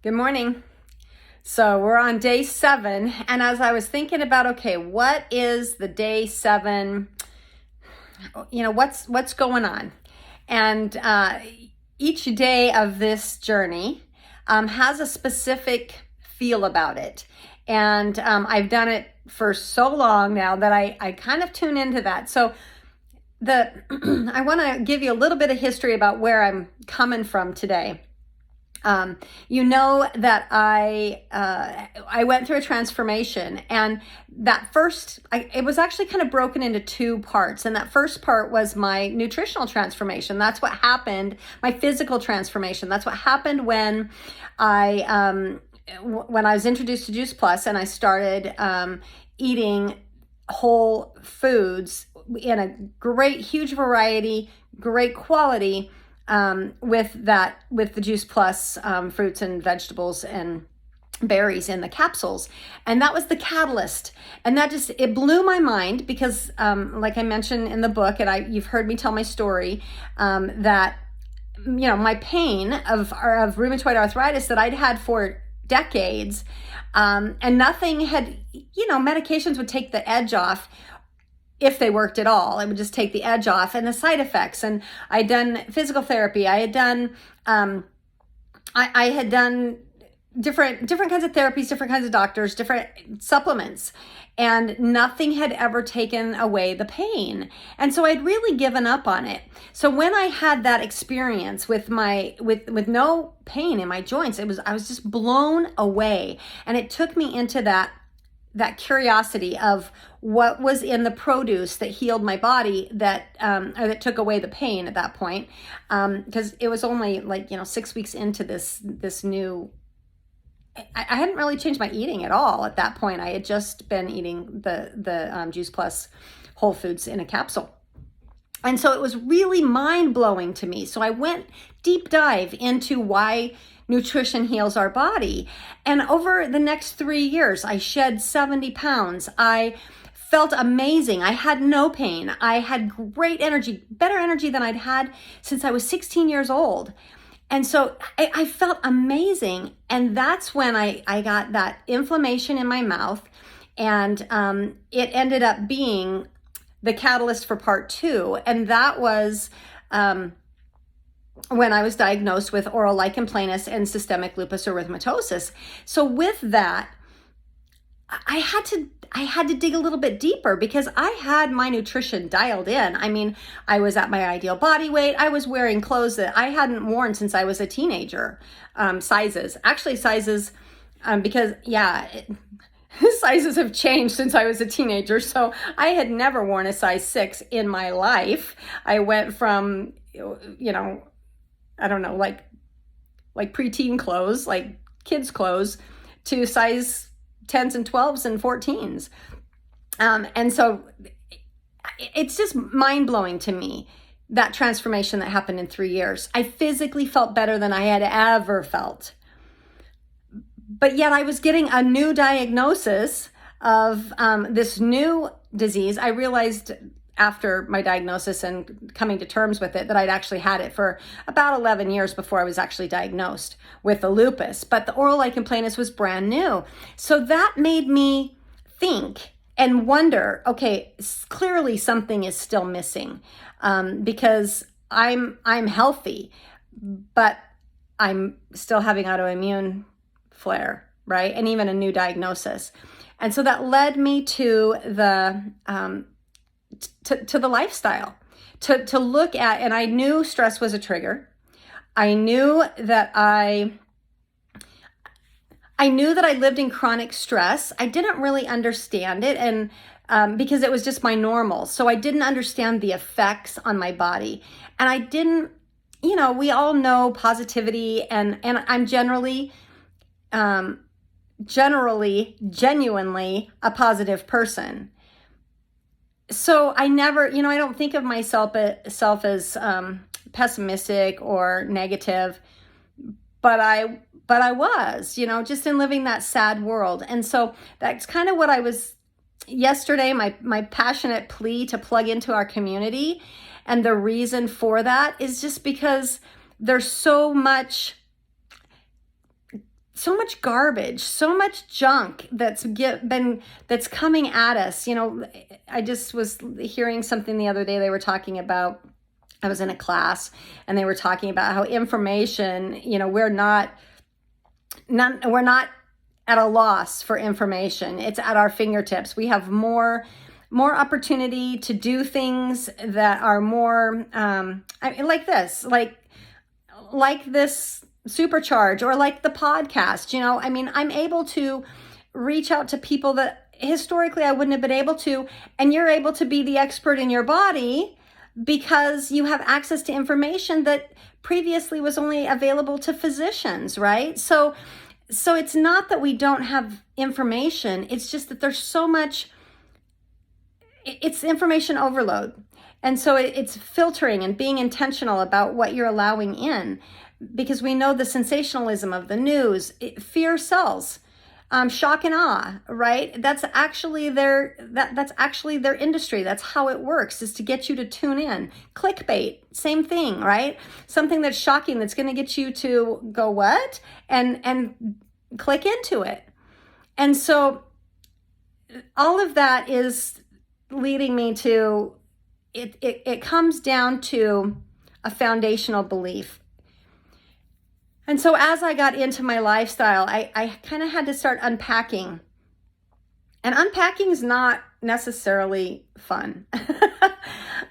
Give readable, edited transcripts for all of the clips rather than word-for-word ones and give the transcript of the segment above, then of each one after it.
Good morning. So we're on day 7, and as I was thinking about, okay, what is the day 7? What's going on? And each day of this journey has a specific feel about it, and I've done it for so long now that I kind of tune into that. So I want to give you a little bit of history about where I'm coming from today. You know that I went through a transformation, and it was actually kind of broken into 2 parts. And that first part was my nutritional transformation. That's what happened. My physical transformation. That's what happened when I was introduced to Juice Plus, and I started eating whole foods in a great, huge variety, great quality. With the Juice Plus fruits and vegetables and berries in the capsules. And that was the catalyst. And it blew my mind because, like I mentioned in the book, and you've heard me tell my story, that, my pain of rheumatoid arthritis that I'd had for decades, and nothing had, medications would take the edge off. If they worked at all, it would just take the edge off, and the side effects. And I'd done physical therapy. I had done, I had done different kinds of therapies, different kinds of doctors, different supplements, and nothing had ever taken away the pain. And so I'd really given up on it. So when I had that experience with with no pain in my joints, I was just blown away. And it took me into that curiosity of what was in the produce that healed my body, or that took away the pain at that point, because it was only 6 weeks into this new. I hadn't really changed my eating at all at that point. I had just been eating the Juice Plus whole foods in a capsule. And so it was really mind-blowing to me. So I went deep dive into why nutrition heals our body. And over the next 3 years, I shed 70 pounds. I felt amazing. I had no pain. I had great energy, better energy than I'd had since I was 16 years old. And so I felt amazing. And that's when I got that inflammation in my mouth. And it ended up being the catalyst for part 2. And that was when I was diagnosed with oral lichen planus and systemic lupus erythematosus. So with that, I had to dig a little bit deeper because I had my nutrition dialed in. I mean, I was at my ideal body weight. I was wearing clothes that I hadn't worn since I was a teenager. Sizes, because sizes have changed since I was a teenager. So I had never worn a size 6 in my life. I went from, I don't know, like preteen clothes, like kids' clothes, to size 10s and 12s and 14s. And so it's just mind-blowing to me, that transformation that happened in 3 years. I physically felt better than I had ever felt. But yet I was getting a new diagnosis of this new disease. I realized after my diagnosis and coming to terms with it that I'd actually had it for about 11 years before I was actually diagnosed with the lupus. But the oral lichen planus was brand new. So that made me think and wonder, okay, clearly something is still missing, because I'm healthy, but I'm still having autoimmune flare, right? And even a new diagnosis. And so that led me to the lifestyle, to look at, and I knew stress was a trigger. I knew that I lived in chronic stress. I didn't really understand it, and because it was just my normal. So I didn't understand the effects on my body. And I didn't, we all know positivity, and I'm genuinely a positive person. So I never, I don't think of myself as pessimistic or negative, but I was, just in living that sad world. And so that's kind of what I was yesterday, my passionate plea to plug into our community. And the reason for that is just because there's so much so much garbage, so much junk that's coming at us. I just was hearing something the other day. They were talking about, I was in a class and they were talking about how information, we're not at a loss for information. It's at our fingertips. We have more opportunity to do things that are more like this supercharge, or like the podcast. I'm able to reach out to people that historically I wouldn't have been able to, and you're able to be the expert in your body because you have access to information that previously was only available to physicians, right? So it's not that we don't have information, it's just that there's so much, it's information overload. And so it's filtering and being intentional about what you're allowing in, because we know the sensationalism of the news, fear sells. Shock and awe, right? That's actually their industry. That's how it works, is to get you to tune in. Clickbait, same thing, right? Something that's shocking, that's going to get you to go, what? And click into it. And so all of that is leading me to, it comes down to a foundational belief. And so as I got into my lifestyle, I kind of had to start unpacking. And unpacking is not necessarily fun.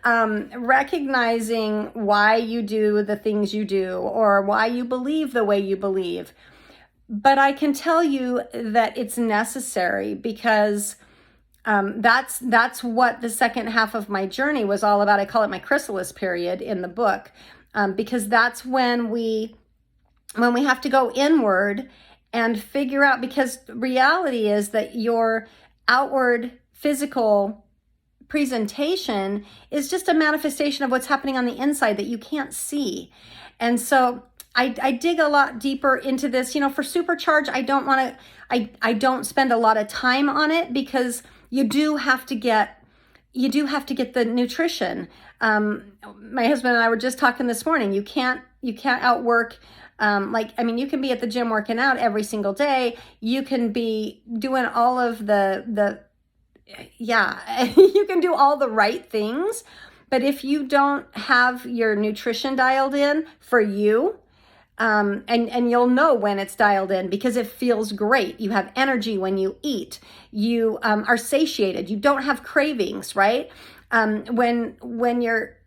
Recognizing why you do the things you do, or why you believe the way you believe. But I can tell you that it's necessary, because that's what the second half of my journey was all about. I call it my chrysalis period in the book, because that's when we have to go inward and figure out, because reality is that your outward physical presentation is just a manifestation of what's happening on the inside that you can't see. And so I dig a lot deeper into this. For Supercharge, I don't spend a lot of time on it, because you do have to get the nutrition. My husband and I were just talking this morning. You can't outwork. You can be at the gym working out every single day. You can be doing all of you can do all the right things. But if you don't have your nutrition dialed in for you, and you'll know when it's dialed in, because it feels great. You have energy when you eat. You are satiated. You don't have cravings, right? When your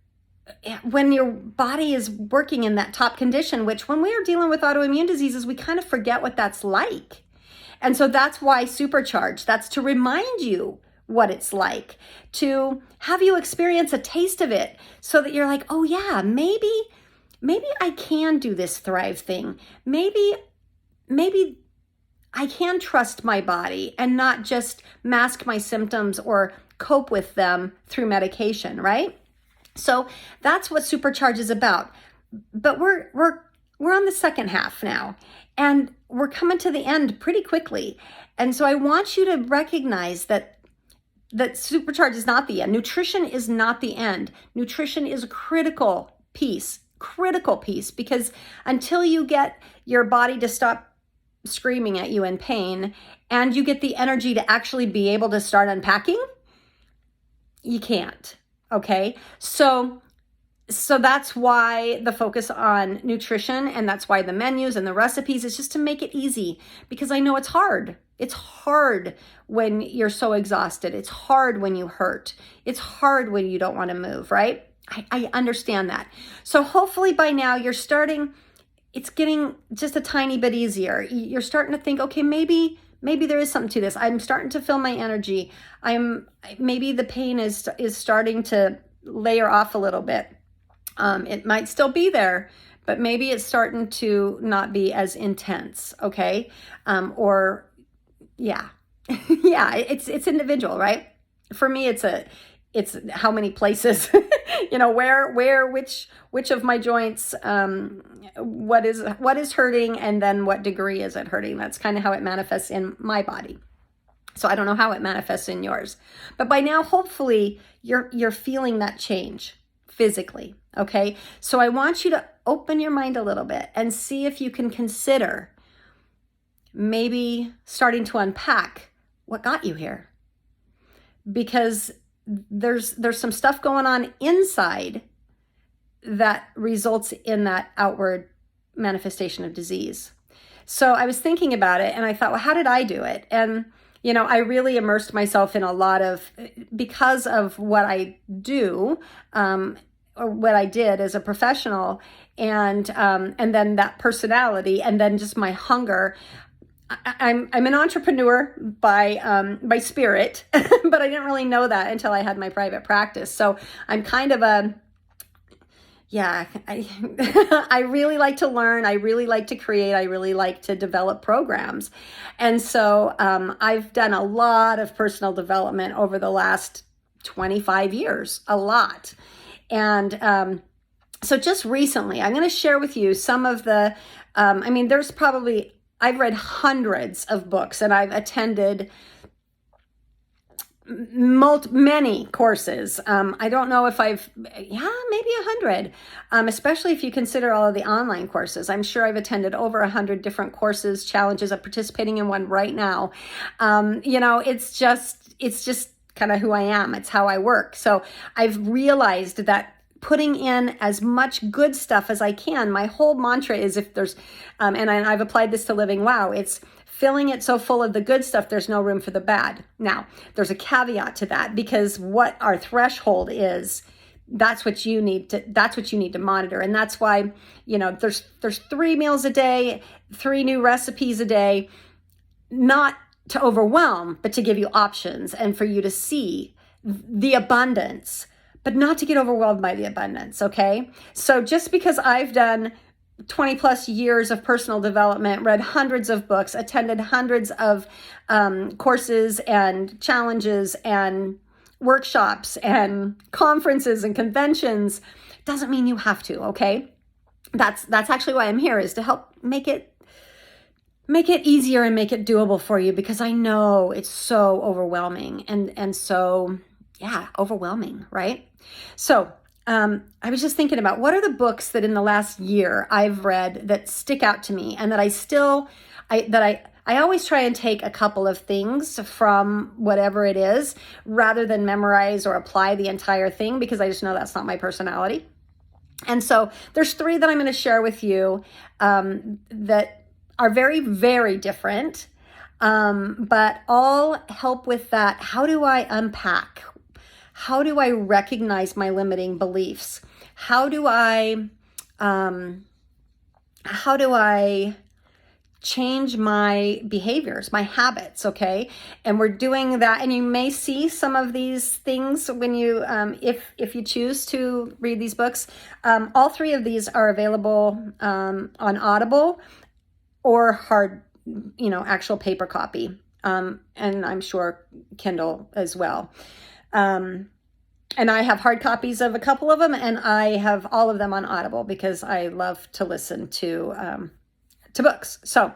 body is working in that top condition, which when we are dealing with autoimmune diseases, we kind of forget what that's like. And so that's why Supercharge, that's to remind you what it's like, to have you experience a taste of it, so that you're like, oh yeah, maybe I can do this Thrive thing. Maybe I can trust my body and not just mask my symptoms or cope with them through medication, right? So that's what Supercharge is about. But we're on the second half now, and we're coming to the end pretty quickly. And so I want you to recognize that Supercharge is not the end. Nutrition is not the end. Nutrition is a critical piece, because until you get your body to stop screaming at you in pain, and you get the energy to actually be able to start unpacking, you can't. Okay, so that's why the focus on nutrition, and that's why the menus and the recipes is just to make it easy, because I know it's hard. It's hard when you're so exhausted. It's hard when you hurt. It's hard when you don't want to move, right? I understand that. So hopefully by now it's getting just a tiny bit easier. You're starting to think, okay, maybe there is something to this. I'm starting to feel my energy. Maybe the pain is starting to layer off a little bit. It might still be there, but maybe it's starting to not be as intense. Okay. Yeah, it's individual, right? For me, it's how many places, which of my joints, what is hurting, and then what degree is it hurting. That's kind of how it manifests in my body. So I don't know how it manifests in yours, but by now, hopefully you're feeling that change physically. Okay. So I want you to open your mind a little bit and see if you can consider maybe starting to unpack what got you here. Because there's some stuff going on inside that results in that outward manifestation of disease. So I was thinking about it and I thought, well, how did I do it? And, I really immersed myself in a lot of, because of what I do, or what I did as a professional, and then that personality, and then just my hunger. I'm an entrepreneur by spirit, but I didn't really know that until I had my private practice. So I'm kind of I really like to learn. I really like to create. I really like to develop programs. And so I've done a lot of personal development over the last 25 years, a lot. And so just recently, I'm going to share with you some of the, there's probably, I've read hundreds of books and I've attended many courses. I don't know if maybe 100, especially if you consider all of the online courses. I'm sure I've attended over 100 different courses, challenges. I'm participating in one right now. It's just kind of who I am. It's how I work. So I've realized that putting in as much good stuff as I can. My whole mantra is, if there's, and I've applied this to Living Wow, it's filling it so full of the good stuff, there's no room for the bad. Now, there's a caveat to that, because what our threshold is, that's what you need to monitor. And that's why, there's 3 meals a day, 3 new recipes a day, not to overwhelm, but to give you options and for you to see the abundance, but not to get overwhelmed by the abundance, okay? So just because I've done 20 plus years of personal development, read hundreds of books, attended hundreds of courses and challenges and workshops and conferences and conventions, doesn't mean you have to, okay? That's actually why I'm here, is to help make it easier and make it doable for you, because I know it's so overwhelming and so, overwhelming, right? So I was just thinking about, what are the books that in the last year I've read that stick out to me, and that I always try and take a couple of things from whatever it is, rather than memorize or apply the entire thing, because I just know that's not my personality. And so there's 3 that I'm going to share with you that are very, very different, but all help with that. How do I unpack? How do I recognize my limiting beliefs? How do I change my behaviors, my habits, okay? And we're doing that, and you may see some of these things when you, if you choose to read these books. All 3 of these are available on Audible or hard, actual paper copy, and I'm sure Kindle as well. And I have hard copies of a couple of them, and I have all of them on Audible because I love to listen to books. So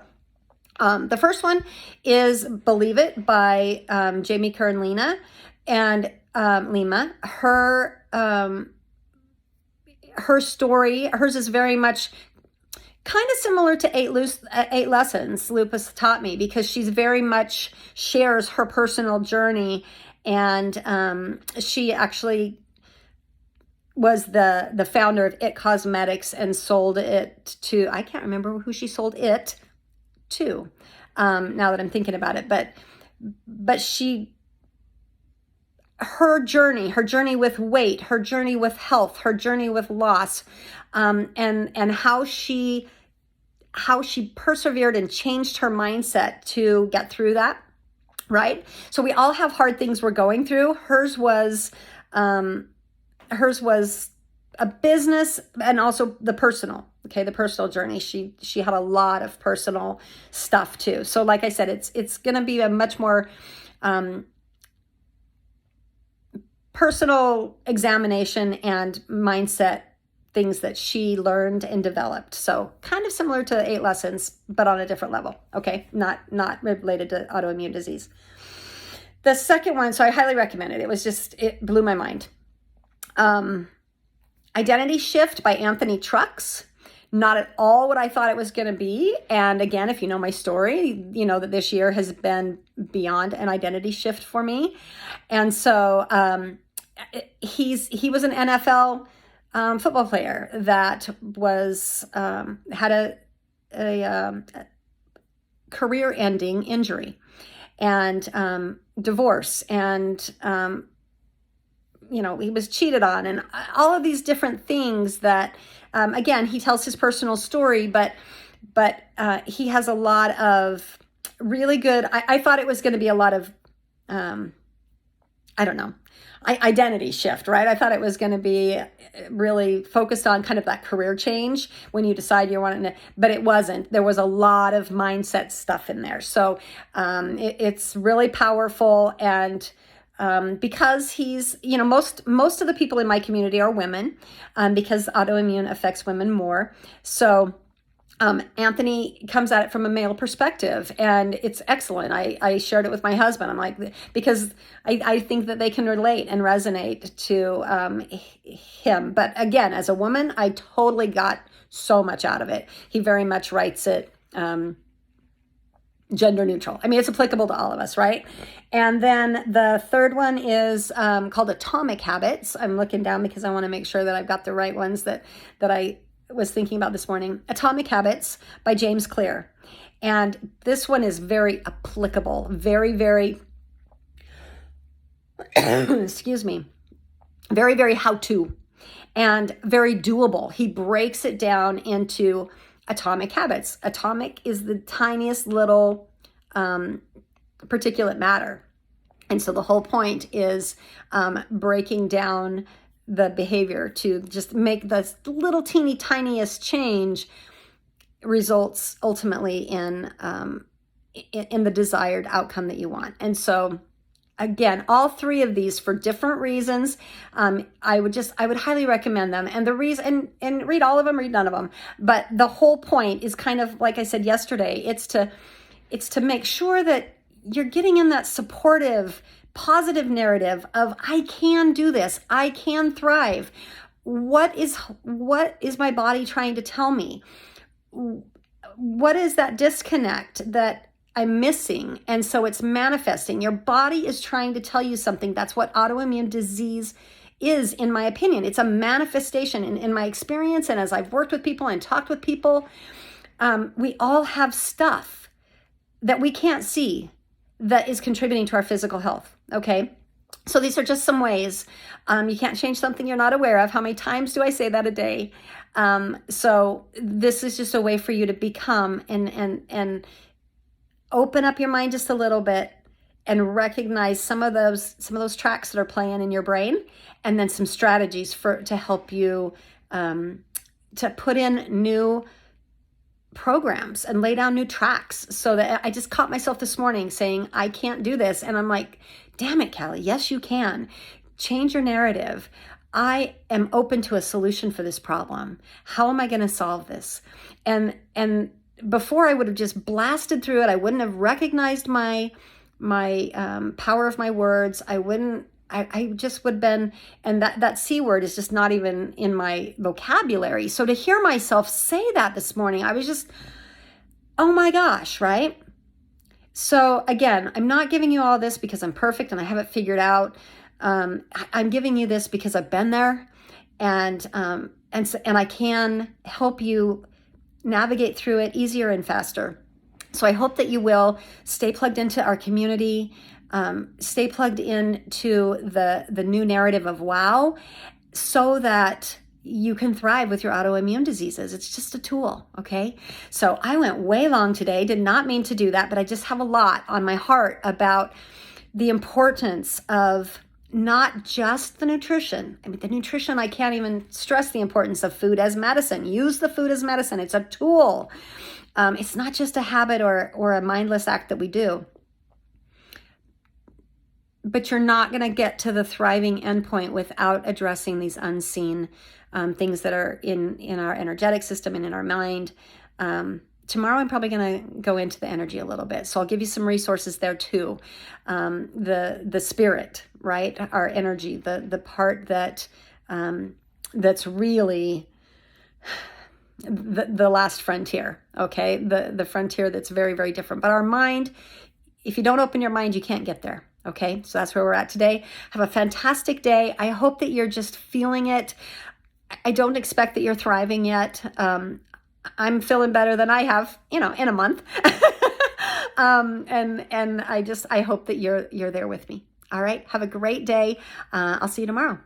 the first one is Believe It by Jamie Kern Lima. And Lima, her story, hers is very much kind of similar to 8 Lessons Lupus Taught Me, because she's very much shares her personal journey. And she actually was the founder of It Cosmetics and sold it to, I can't remember who she sold it to, now that I'm thinking about it. But her journey with weight, her journey with health, her journey with loss, and how she persevered and changed her mindset to get through that. Right? So we all have hard things we're going through. Hers was a business, and also the personal journey. She had a lot of personal stuff too. So like I said, it's going to be a much more personal examination and mindset things that she learned and developed. So kind of similar to 8 Lessons, but on a different level. Okay. Not related to autoimmune disease. The second one, so I highly recommend it. It blew my mind. Identity Shift by Anthony Trucks. not at all what I thought it was going to be. And again, if you know my story, you know that this year has been beyond an identity shift for me. And so he was an NFL football player that was had a career-ending injury and divorce, and he was cheated on, and all of these different things that, again, he tells his personal story, but he has a lot of really good, I thought it was going to be a lot of, I don't know, identity shift, right? I thought it was going to be really focused on kind of that career change when you decide you want to, but it wasn't. There was a lot of mindset stuff in there. So it's really powerful. And because he's, most of the people in my community are women, because autoimmune affects women more. So Anthony comes at it from a male perspective, and it's excellent. I shared it with my husband. I'm like, because I think that they can relate and resonate to him. But again, as a woman, I totally got so much out of it. He very much writes it gender neutral. I mean, it's applicable to all of us, right? And then the third one is called Atomic Habits. I'm looking down because I want to make sure that I've got the right ones that I was thinking about this morning. Atomic Habits by James Clear. And this one is very applicable, very, very, excuse me, very, very how-to, and very doable. He breaks it down into atomic habits. Atomic is the tiniest little particulate matter. And so the whole point is breaking down the behavior to just make the little teeny tiniest change results ultimately in the desired outcome that you want. And so again, all three of these for different reasons. I would highly recommend them. And the reason, and read all of them, read none of them. But the whole point is kind of, like I said yesterday, it's to make sure that you're getting in that supportive, positive narrative of, I can do this, I can thrive. What is my body trying to tell me? What is that disconnect that I'm missing? And so it's manifesting. Your body is trying to tell you something. That's what autoimmune disease is, in my opinion. It's a manifestation. In my experience, and as I've worked with people and talked with people, we all have stuff that we can't see that is contributing to our physical health, okay? So these are just some ways. You can't change something you're not aware of. How many times do I say that a day? So this is just a way for you to become and open up your mind just a little bit and recognize some of those tracks that are playing in your brain, and then some strategies to help you to put in new programs and lay down new tracks. So that I just caught myself this morning saying, I can't do this. And I'm like, damn it, Callie, yes, you can. Change your narrative. I am open to a solution for this problem. How am I going to solve this? And before, I would have just blasted through it. I wouldn't have recognized my power of my words. I just would have been, and that C word is just not even in my vocabulary. So to hear myself say that this morning, I was just, oh my gosh, right? So again, I'm not giving you all this because I'm perfect and I have it figured out. I'm giving you this because I've been there, and I can help you navigate through it easier and faster. So I hope that you will stay plugged into our community. Stay plugged into the new narrative of WOW, so that you can thrive with your autoimmune diseases. It's just a tool, okay? So I went way long today, did not mean to do that, but I just have a lot on my heart about the importance of not just the nutrition. I mean, the nutrition, I can't even stress the importance of food as medicine. Use the food as medicine. It's a tool. It's not just a habit or a mindless act that we do. But you're not going to get to the thriving endpoint without addressing these unseen things that are in our energetic system and in our mind. Tomorrow, I'm probably going to go into the energy a little bit. So I'll give you some resources there too. The spirit, right? Our energy, the part that that's really the last frontier, okay? The frontier that's very, very different. But our mind, if you don't open your mind, you can't get there. Okay, so that's where we're at today. Have a fantastic day. I hope that you're just feeling it. I don't expect that you're thriving yet. I'm feeling better than I have, in a month. And I hope that you're there with me. All right, have a great day. I'll see you tomorrow.